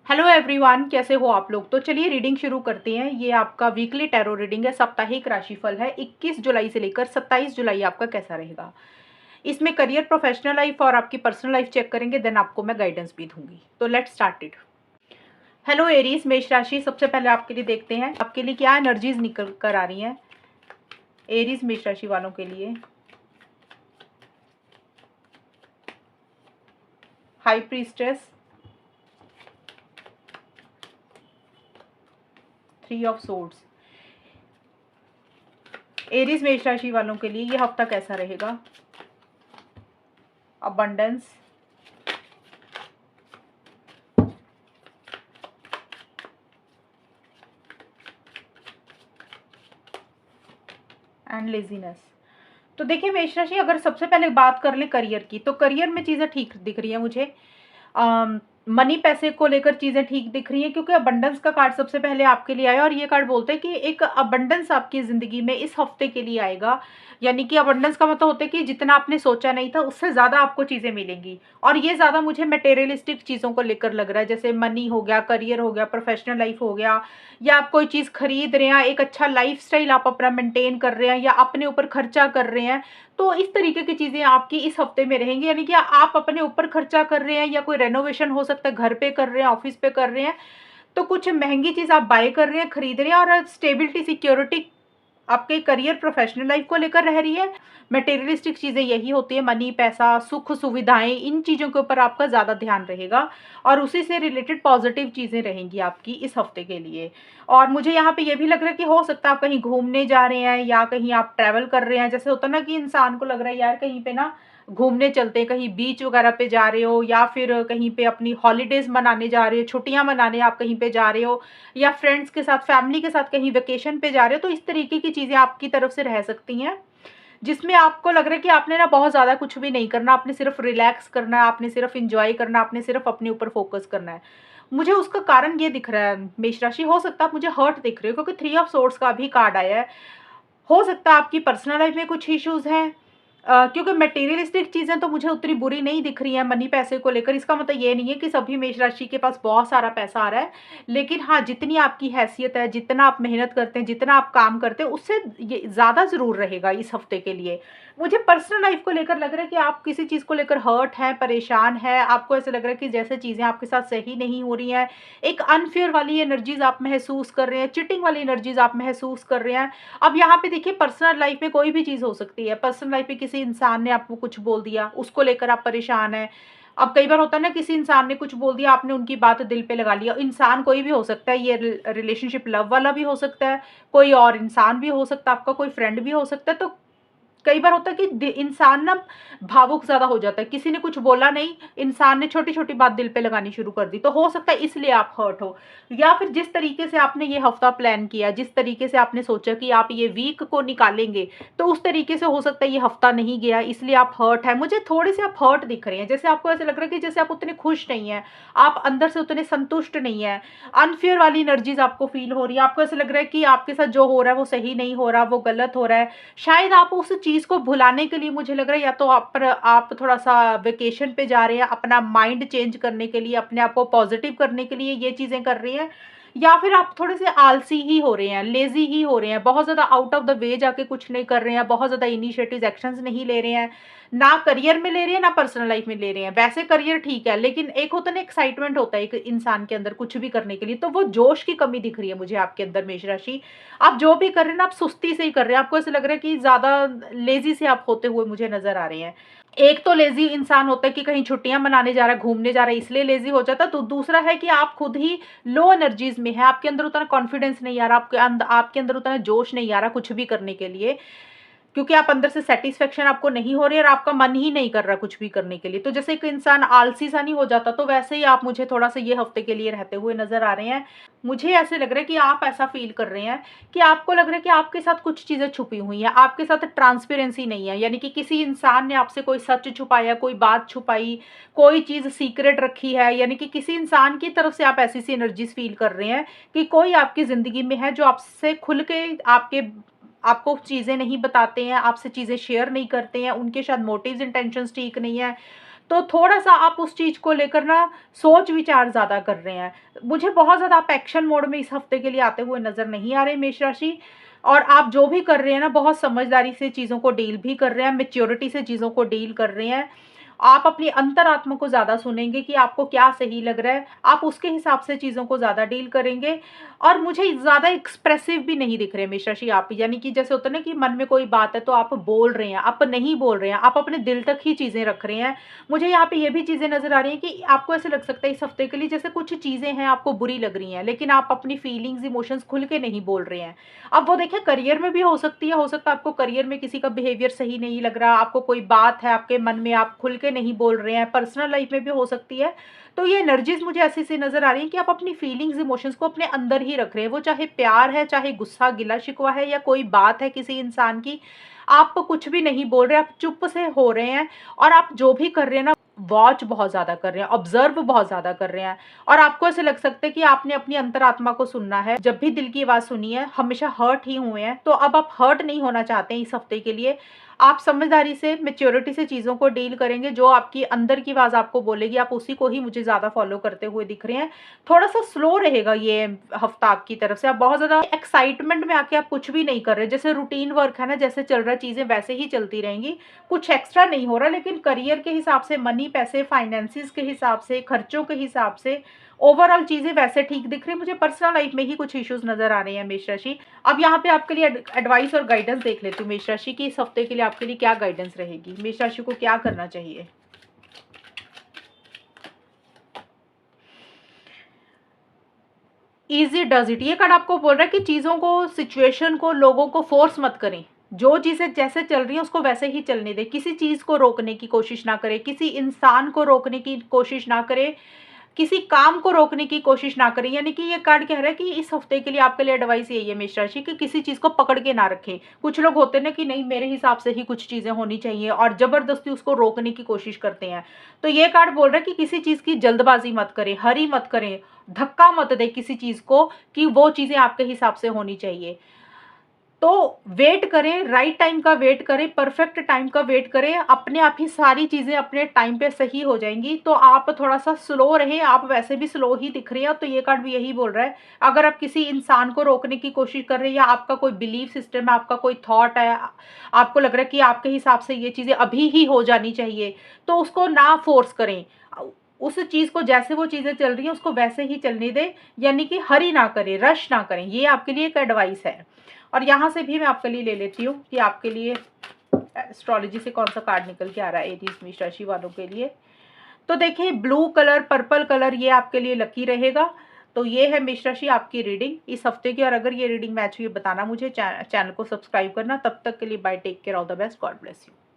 Hello everyone, कैसे हो आप लोग। तो चलिए रीडिंग शुरू करते हैं। ये आपका वीकली टैरो रीडिंग है, साप्ताहिक राशिफल है। 21 जुलाई से लेकर 27 जुलाई आपका कैसा रहेगा। इसमें करियर, प्रोफेशनल लाइफ और आपकी पर्सनल लाइफ चेक करेंगे, देन आपको मैं गाइडेंस भी दूंगी। तो let's start it. Hello Aries, मेष राशि, सबसे पहले आपके लिए देखते हैं आपके लिए क्या एनर्जीज निकल कर आ रही हैं एरीज मेष राशि वालों के लिए। High priestess, 3 of swords. Aries मेष राशि वालों के लिए ये हफ्ता कैसा रहेगा। Abundance, and laziness. तो देखिए मेष राशि, अगर सबसे पहले बात कर ले करियर की, तो करियर में चीज़ें ठीक दिख रही है मुझे। मनी, पैसे को लेकर चीज़ें ठीक दिख रही हैं, क्योंकि अबंडेंस का कार्ड सबसे पहले आपके लिए आया और ये कार्ड बोलते हैं कि एक अबंडेंस आपकी ज़िंदगी में इस हफ्ते के लिए आएगा। यानी कि अबंडेंस का मतलब होता है कि जितना आपने सोचा नहीं था उससे ज़्यादा आपको चीज़ें मिलेंगी। और ये ज़्यादा मुझे मटेरियलिस्टिक चीज़ों को लेकर लग रहा है, जैसे मनी हो गया, करियर हो गया, प्रोफेशनल लाइफ हो गया, या आप कोई चीज़ खरीद रहे हैं, एक अच्छा लाइफस्टाइल आप अपना मेंटेन कर रहे हैं, या अपने ऊपर खर्चा कर रहे हैं। तो इस तरीके की चीज़ें आपकी इस हफ्ते में रहेंगी। यानी कि आप अपने ऊपर खर्चा कर रहे हैं, या कोई रेनोवेशन हो सकता है, घर पे कर रहे हैं, ऑफिस पे कर रहे हैं, तो कुछ महंगी चीज़ आप बाय कर रहे हैं, खरीद रहे हैं, और स्टेबिलिटी, सिक्योरिटी आपके करियर, प्रोफेशनल लाइफ को लेकर रह रही है। मटेरियलिस्टिक चीज़ें यही होती है, मनी, पैसा, सुख सुविधाएं, इन चीज़ों के ऊपर आपका ज़्यादा ध्यान रहेगा और उसी से रिलेटेड पॉजिटिव चीज़ें रहेंगी आपकी इस हफ्ते के लिए। और मुझे यहाँ पे ये भी लग रहा है कि हो सकता है आप कहीं घूमने जा रहे हैं, या कहीं आप ट्रैवल कर रहे हैं। जैसे होता है ना कि इंसान को लग रहा है यार कहीं पे ना घूमने चलते हैं, कहीं बीच वगैरह पे जा रहे हो, या फिर कहीं पे अपनी हॉलीडेज मनाने जा रहे हो, छुट्टियां मनाने आप कहीं पे जा रहे हो, या फ्रेंड्स के साथ, फैमिली के साथ कहीं वेकेशन पे जा रहे हो। तो इस तरीके की चीज़ें आपकी तरफ से रह सकती हैं, जिसमें आपको लग रहा है कि आपने ना बहुत ज़्यादा कुछ भी नहीं करना, आपने सिर्फ रिलैक्स करना है, आपने सिर्फ इंजॉय करना है, आपने सिर्फ अपने ऊपर फोकस करना है। मुझे उसका कारण ये दिख रहा है मेष राशि, हो सकता है आप मुझे हर्ट दिख रहे हो, क्योंकि 3 ऑफ सोर्ड्स का भी कार्ड आया है। हो सकता है आपकी पर्सनल लाइफ में कुछ इश्यूज हैं, क्योंकि मटेरियलिस्टिक चीज़ें तो मुझे उतनी बुरी नहीं दिख रही हैं मनी, पैसे को लेकर। इसका मतलब ये नहीं है कि सभी मेष राशि के पास बहुत सारा पैसा आ रहा है, लेकिन हाँ, जितनी आपकी हैसियत है, जितना आप मेहनत करते हैं, जितना आप काम करते हैं, उससे ये ज़्यादा ज़रूर रहेगा इस हफ्ते के लिए। मुझे पर्सनल लाइफ को लेकर लग रहा है कि आप किसी चीज़ को लेकर हर्ट हैं, परेशान हैं, आपको ऐसा लग रहा है कि जैसे चीज़ें आपके साथ सही नहीं हो रही हैं, एक अनफेयर वाली एनर्जीज आप महसूस कर रहे हैं, चिटिंग वाली एनर्जीज आप महसूस कर रहे हैं। अब यहाँ पे देखिए, पर्सनल लाइफ में कोई भी चीज़ हो सकती है। पर्सनल लाइफ में किसी इंसान ने आपको कुछ बोल दिया, उसको लेकर आप परेशान हैं। अब कई बार होता है ना, किसी इंसान ने कुछ बोल दिया, आपने उनकी बात दिल पे लगा लिया। इंसान कोई भी हो सकता है, ये रिलेशनशिप लव वाला भी हो सकता है, कोई और इंसान भी हो सकता है, आपका कोई फ्रेंड भी हो सकता है। तो कई बार होता है कि इंसान ना भावुक ज़्यादा हो जाता है। किसी ने कुछ बोला नहीं, इंसान ने छोटी-छोटी बात दिल पे लगानी शुरू कर दी। तो हो सकता है इसलिए आप हर्ट हो, या फिर जिस तरीके से आपने ये हफ्ता प्लान किया, जिस तरीके से आपने सोचा कि आप ये वीक को निकालेंगे, तो उस तरीके से हो सकता है ये हफ्ता नहीं गया, इसलिए आप हर्ट हैं। मुझे थोड़े-से आप हर्ट दिख रहे हैं, जैसे आपको ऐसा लग रहा है कि जैसे आप उतने खुश नहीं हैं, आप अंदर से उतने संतुष्ट नहीं हैं। अनफेयर वाली एनर्जीज़ आपको फ़ील हो रही है। आपको ऐसा लग रहा है कि आपके साथ जो हो रहा है वो सही नहीं हो रहा, वो गलत हो रहा है। शायद आप उस चीज़ को भुलाने के लिए, मुझे लग रहा है, या तो आप थोड़ा-सा वेकेशन पे जा रहे हैं, अपना माइंड चेंज करने के लिए, अपने आप को पॉज़िटिव करने के लिए ये चीज़ें कर रही हैं, या फिर आप थोड़े-से आलसी ही हो रहे हैं, लेज़ी ही हो रहे हैं, बहुत ज़्यादा आउट ऑफ द वे जाके कुछ नहीं कर रहे हैं, बहुत ज़्यादा इनिशिएटिव्स, एक्शंस नहीं ले रहे हैं, ना करियर में ले रहे हैं, ना पर्सनल लाइफ में ले रहे हैं। वैसे करियर ठीक है, लेकिन एक होता है ना, एक्साइटमेंट होता है एक इंसान के अंदर कुछ भी करने के लिए, तो वो जोश की कमी दिख रही है मुझे आपके अंदर मेष राशि। आप जो भी कर रहे हैं ना, आप सुस्ती से ही कर रहे हैं। आपको ऐसा लग रहा है कि ज़्यादा लेज़ी से आप होते हुए मुझे नज़र आ रहे हैं। एक तो लेज़ी इंसान होता है कि कहीं छुट्टियाँ मनाने जा रहा है, घूमने जा रहा है, इसलिए लेज़ी हो जाता है। तो दूसरा है कि आप खुद ही लो एनर्जीज़ में हैं, आपके अंदर उतना कॉन्फिडेंस नहीं आ रहा, आपके अंदर उतना जोश नहीं आ रहा कुछ भी करने के लिए। क्योंकि आप अंदर से सैटिस्फैक्शन आपको नहीं हो रही है, और आपका मन ही नहीं कर रहा कुछ भी करने के लिए। तो जैसे एक इंसान आलसी सा नहीं हो जाता, तो वैसे ही आप मुझे थोड़ा-सा ये हफ्ते के लिए रहते हुए नज़र आ रहे हैं। मुझे ऐसे लग रहा है कि आप ऐसा फ़ील कर रहे हैं कि आपको लग रहा है कि आपके साथ कुछ चीज़ें छुपी हुई हैं, आपके साथ ट्रांसपेरेंसी नहीं है। यानी कि किसी इंसान ने आपसे कोई सच छुपाया, कोई बात छुपाई, कोई चीज़ सीक्रेट रखी है। यानी कि किसी इंसान की तरफ से आप ऐसी-सी एनर्जीज़ फ़ील कर रहे हैं कि कोई आपकी ज़िंदगी में है जो आपसे खुल के आपको चीज़ें नहीं बताते हैं, आपसे चीज़ें शेयर नहीं करते हैं, उनके शायद मोटिव्स, इंटेंशंस ठीक नहीं है। तो थोड़ा-सा आप उस चीज़ को लेकर ना सोच-विचार ज़्यादा कर रहे हैं। मुझे बहुत ज़्यादा आप एक्शन मोड में इस हफ्ते के लिए आते हुए नज़र नहीं आ रहे मेष राशि, और आप जो भी कर रहे हैं ना, बहुत समझदारी से चीज़ों को डील भी कर रहे हैं, मैच्योरिटी से चीज़ों को डील कर रहे हैं। आप अपनी अंतरात्मा को ज़्यादा सुनेंगे कि आपको क्या सही लग रहा है, आप उसके हिसाब से चीज़ों को ज़्यादा डील करेंगे। और मुझे ज़्यादा एक्सप्रेसिव भी नहीं दिख रहे मेष राशि आप, यानी कि जैसे होता है ना कि मन में कोई बात है तो आप बोल रहे हैं, आप नहीं बोल रहे हैं, आप अपने दिल तक ही चीज़ें रख रहे हैं। मुझे यहाँ पे ये भी चीज़ें नज़र आ रही हैं कि आपको ऐसे लग सकता है इस हफ्ते के लिए जैसे कुछ चीज़ें हैं आपको बुरी लग रही हैं, लेकिन आप अपनी फीलिंग्स, इमोशंस खुल के नहीं बोल रहे हैं। अब वो देखिए करियर में भी हो सकती है, हो सकता है आपको करियर में किसी का बिहेवियर सही नहीं लग रहा, आपको कोई बात है आपके मन में, आप खुल के नहीं बोल रहे हैं, पर्सनल लाइफ में भी हो सकती है। तो ये एनर्जीज़ मुझे ऐसी-सी नज़र आ रही हैं कि आप अपनी फीलिंग्स, इमोशंस को अपने अंदर ही रख रहे हैं। वो चाहे प्यार है, चाहे गुस्सा, गिला-शिकवा है, या कोई बात है किसी इंसान की, आप कुछ भी नहीं बोल रहे, आप चुप से हो रहे हैं। और आप जो भी कर रहे हैं ना, वॉच बहुत ज़्यादा कर रहे हैं, ऑब्ज़र्व बहुत ज़्यादा कर रहे हैं। और आपको ऐसे लग सकता है कि आपने अपनी अंतरात्मा को सुनना है। जब भी दिल की आवाज़ सुनी है, हमेशा हर्ट ही हुए हैं, तो अब आप हर्ट नहीं होना चाहते हैं इस हफ्ते के लिए। आप समझदारी से, मैच्योरिटी से चीज़ों को डील करेंगे, जो आपकी अंदर की आवाज़ आपको बोलेगी, आप उसी को ही मुझे ज़्यादा फ़ॉलो करते हुए दिख रहे हैं। थोड़ा-सा स्लो रहेगा ये हफ्ता आपकी तरफ से, आप बहुत ज़्यादा एक्साइटमेंट में आके आप कुछ भी नहीं कर रहे। जैसे रूटीन वर्क है ना, जैसे चल रहा है चीज़ें वैसे ही चलती रहेंगी, कुछ एक्स्ट्रा नहीं हो रहा। लेकिन करियर के हिसाब से, मनी, पैसे, फाइनेंसेस के हिसाब से, खर्चों के हिसाब से ओवरऑल चीज़ें वैसे ठीक दिख रही है। मुझे पर्सनल लाइफ में ही कुछ इश्यूज़ नज़र आ रहे हैं मेष राशि। अब यहाँ पे आपके लिए एडवाइस और गाइडेंस देख लेती हूँ मेष राशि की, इस हफ्ते के लिए आपके लिए क्या गाइडेंस रहेगी, मेष राशि को क्या करना चाहिए। ईज़ी डज़ इट, ये कार्ड आपको बोल रहा है कि चीज़ों को, सिचुएशन को, लोगों को फ़ोर्स मत करें। जो चीज़ें जैसे चल रही हैं उसको वैसे ही चलने दें। किसी चीज़ को रोकने की कोशिश ना करें, किसी इंसान को रोकने की कोशिश ना करें, किसी काम को रोकने की कोशिश ना करें। यानी कि ये कार्ड कह रहा है कि इस हफ्ते के लिए आपके लिए एडवाइस यही है मेष राशि कि किसी चीज़ को पकड़ के ना रखें। कुछ लोग होते हैं ना कि नहीं, मेरे हिसाब से ही कुछ चीज़ें होनी चाहिए, और ज़बरदस्ती उसको रोकने की कोशिश करते हैं। तो ये कार्ड बोल रहा है कि किसी चीज़ की जल्दबाज़ी मत करें, हरी मत करें, धक्का मत दें किसी चीज़ को कि वो चीज़ें आपके हिसाब से होनी चाहिए। तो वेट करें, राइट टाइम का वेट करें, परफेक्ट टाइम का वेट करें, अपने आप ही सारी चीज़ें अपने टाइम पे सही हो जाएँगी। तो आप थोड़ा-सा स्लो रहें, आप वैसे भी स्लो ही दिख रहे हैं, तो ये कार्ड भी यही बोल रहा है। अगर आप किसी इंसान को रोकने की कोशिश कर रहे हैं, या आपका कोई बिलीफ सिस्टम है, आपका कोई थॉट है, आपको लग रहा है कि आपके हिसाब से ये चीज़ें अभी ही हो जानी चाहिए, तो उसको ना फ़ोर्स करें। उस चीज़ को, जैसे वो चीज़ें चल रही हैं, उसको वैसे ही चलने दें, यानी कि हरी ना करें, रश ना करें। ये आपके लिए एक एडवाइस है। और यहाँ से भी मैं आपके लिए ले लेती हूँ कि आपके लिए एस्ट्रोलॉजी से कौन-सा कार्ड निकल के आ रहा है एरीज़ मेष राशि वालों के लिए। तो देखिए, ब्लू कलर, पर्पल कलर, ये आपके लिए लकी रहेगा। तो ये है मेष राशि आपकी रीडिंग इस हफ्ते की, और अगर ये रीडिंग मैच हुई बताना मुझे, चैनल को सब्सक्राइब करना। तब तक के लिए bye, take care, all the best, God bless you.